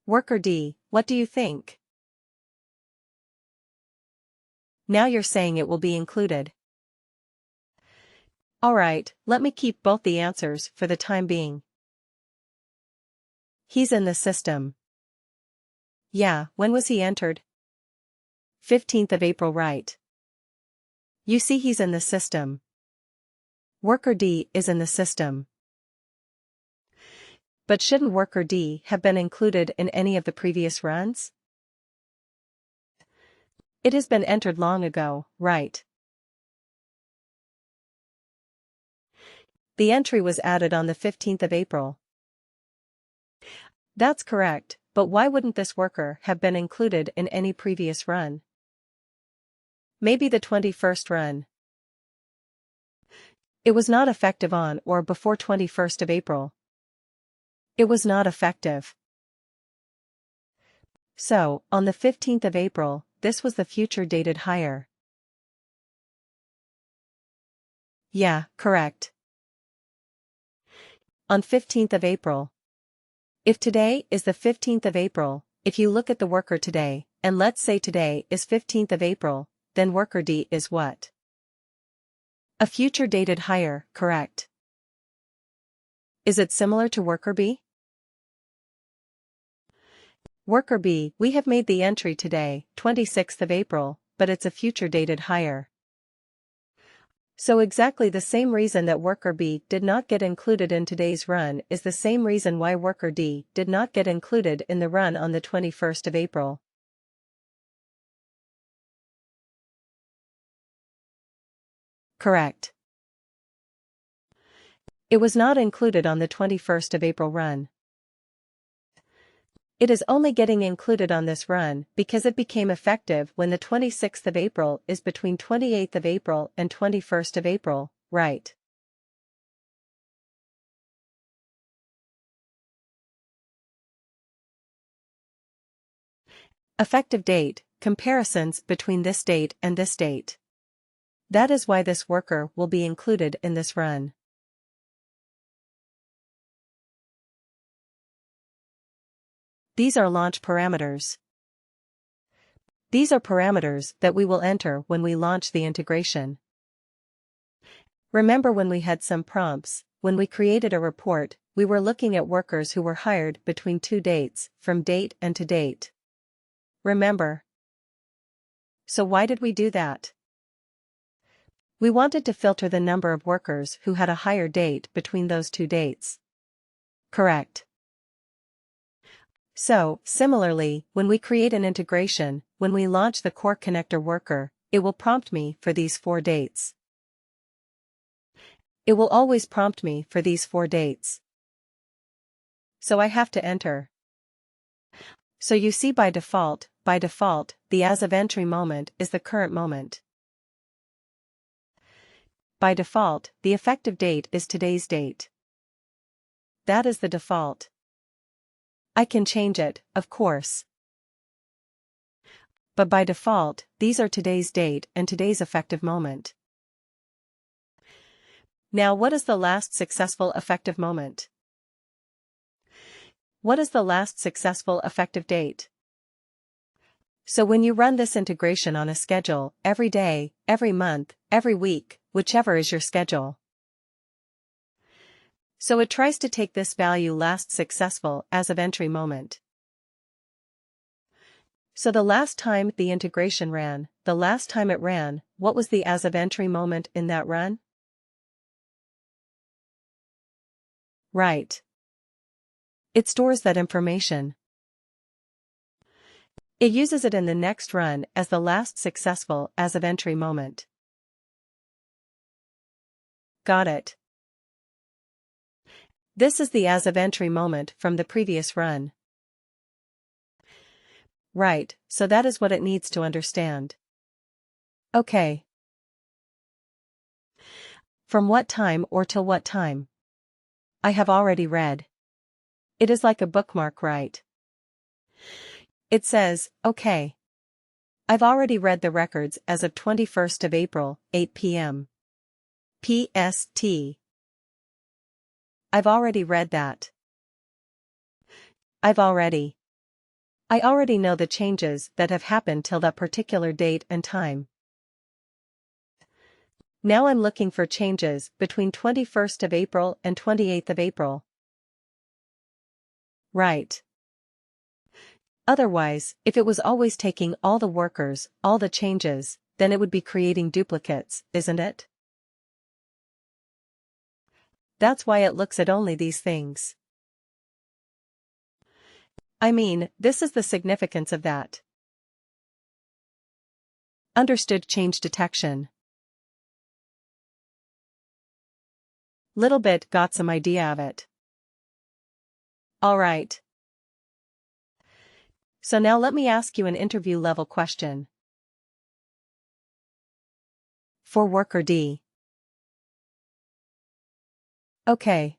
Worker D, what do you think? Now you're saying it will be included. Alright, let me keep both the answers for the time being. He's in the system. Yeah, when was he entered? 15th of April, right. You see, he's in the system. Worker D is in the system. But shouldn't Worker D have been included in any of the previous runs? It has been entered long ago, right? The entry was added on the 15th of April. That's correct, but why wouldn't this worker have been included in any previous run? Maybe the 21st run. It was not effective on or before 21st of April. It was not effective. So, on the 15th of April, this was the future dated hire. Yeah, correct. On 15th of April. If today is the 15th of April, if you look at the worker today, and let's say today is 15th of April, then worker D is what? A future dated hire, correct. Is it similar to worker B? Worker B, we have made the entry today, 26th of April, but it's a future dated hire. So exactly the same reason that worker B did not get included in today's run is the same reason why worker D did not get included in the run on the 21st of April. Correct. It was not included on the 21st of April run. It is only getting included on this run because it became effective when the 26th of April is between 28th of April and 21st of April, right? Effective date, comparisons between this date and this date. That is why this worker will be included in this run. These are launch parameters. These are parameters that we will enter when we launch the integration. Remember when we had some prompts, when we created a report, we were looking at workers who were hired between two dates, from date and to date. Remember? So why did we do that? We wanted to filter the number of workers who had a hire date between those two dates. Correct. So, similarly, when we create an integration, when we launch the core connector worker, it will prompt me for these 4 dates. It will always prompt me for these 4 dates. So I have to enter. So you see, by default, the as of entry moment is the current moment. By default, the effective date is today's date. That is the default. I can change it, of course. But by default, these are today's date and today's effective moment. Now, what is the last successful effective moment? What is the last successful effective date? So when you run this integration on a schedule, every day, every month, every week, whichever is your schedule. So it tries to take this value, last successful as of entry moment. So the last time the integration ran, what was the as of entry moment in that run? Right. It stores that information. It uses it in the next run as the last successful as of entry moment. Got it. This is the as of entry moment from the previous run. Right, so that is what it needs to understand. Okay. From what time or till what time? I have already read. It is like a bookmark, right? It says, okay. I've already read the records as of 21st of April, 8 p.m. PST. I've already read that. I've already. I already know the changes that have happened till that particular date and time. Now I'm looking for changes between 21st of April and 28th of April. Right. Otherwise, if it was always taking all the workers, all the changes, then it would be creating duplicates, isn't it? That's why it looks at only these things. I mean, this is the significance of that. Understood change detection. Little bit got some idea of it. Alright. So now let me ask you an interview level question. For worker D. Okay.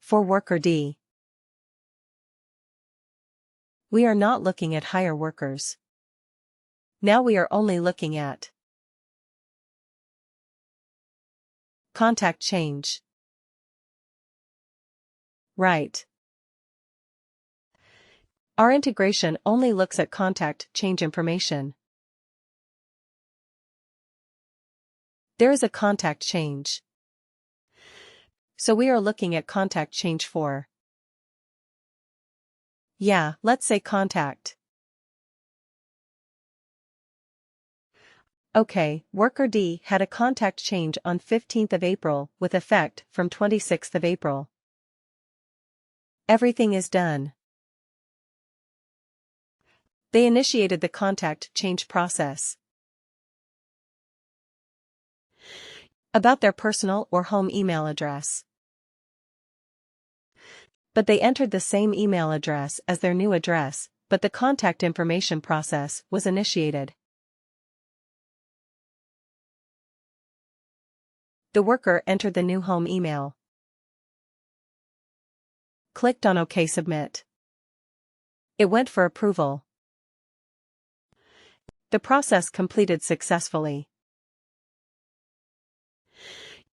For worker D. We are not looking at hire workers. Now we are only looking at contact change. Right. Our integration only looks at contact change information. There is a contact change. So we are looking at contact change for. Yeah, let's say contact. Okay, worker D had a contact change on 15th of April with effect from 26th of April. Everything is done. They initiated the contact change process. About their personal or home email address. But they entered the same email address as their new address, but the contact information process was initiated. The worker entered the new home email. Clicked on OK Submit. It went for approval. The process completed successfully.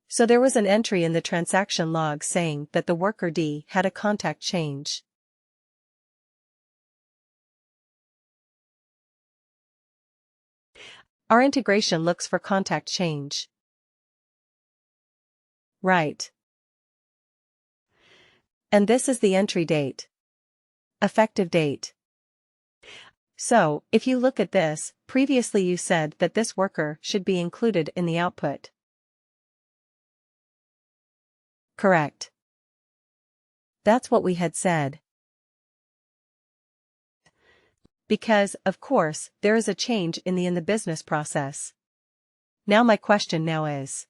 So there was an entry in the transaction log saying that the worker D had a contact change. Our integration looks for contact change. Right. And this is the entry date. Effective date. So, if you look at this, previously you said that this worker should be included in the output. Correct. That's what we had said. Because, of course, there is a change in the business process. Now my question now is,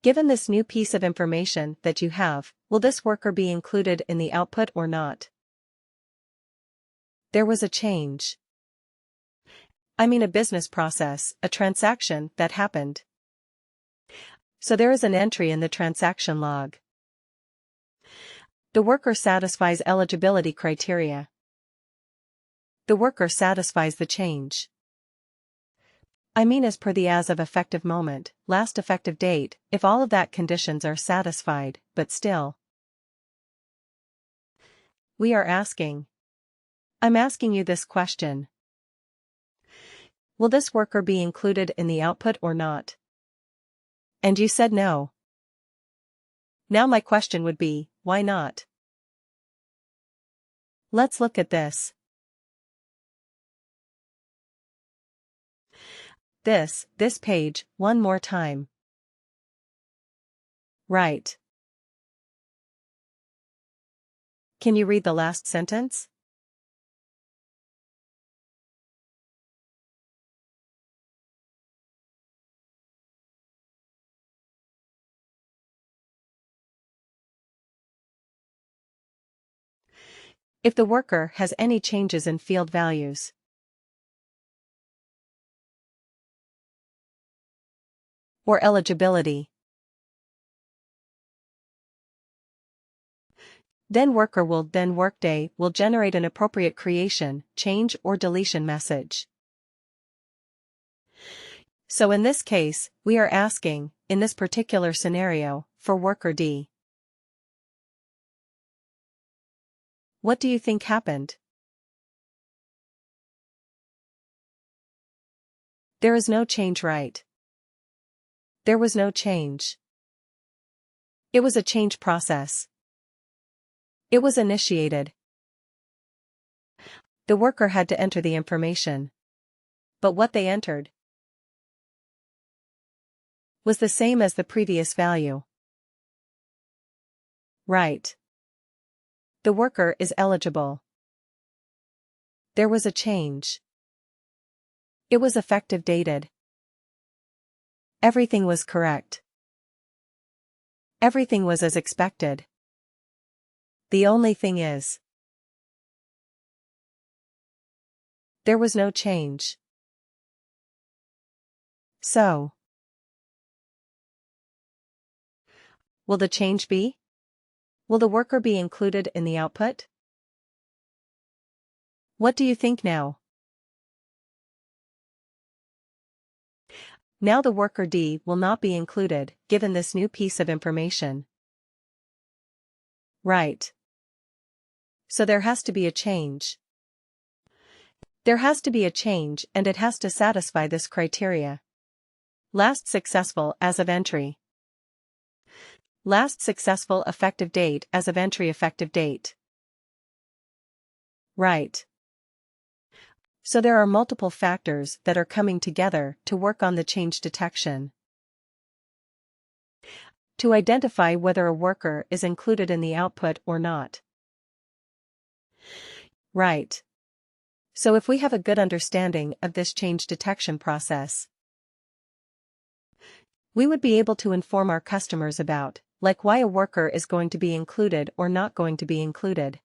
given this new piece of information that you have, will this worker be included in the output or not? There was a change. I mean a business process, a transaction that happened. So there is an entry in the transaction log. The worker satisfies eligibility criteria. The worker satisfies the change. I mean as per the as of effective moment, last effective date, if all of that conditions are satisfied, but still. We are asking. I'm asking you this question. Will this worker be included in the output or not? And you said no. Now my question would be, why not? Let's look at this. This page, one more time. Right. Can you read the last sentence? If the worker has any changes in field values. Or eligibility. Then Workday will generate an appropriate creation, change or deletion message. So in this case, we are asking, in this particular scenario, for worker D. What do you think happened? There is no change, right? There was no change. It was a change process. It was initiated. The worker had to enter the information. But what they entered was the same as the previous value. Right. The worker is eligible. There was a change. It was effective dated. Everything was correct. Everything was as expected. The only thing is, there was no change. So, will the change be? Will the worker be included in the output? What do you think now? Now the worker D will not be included, given this new piece of information. Right. So there has to be a change. There has to be a change and it has to satisfy this criteria. Last successful as of entry. Last successful effective date as of entry effective date. Right. So there are multiple factors that are coming together to work on the change detection. To identify whether a worker is included in the output or not. Right. So if we have a good understanding of this change detection process, we would be able to inform our customers about, like, why a worker is going to be included or not going to be included.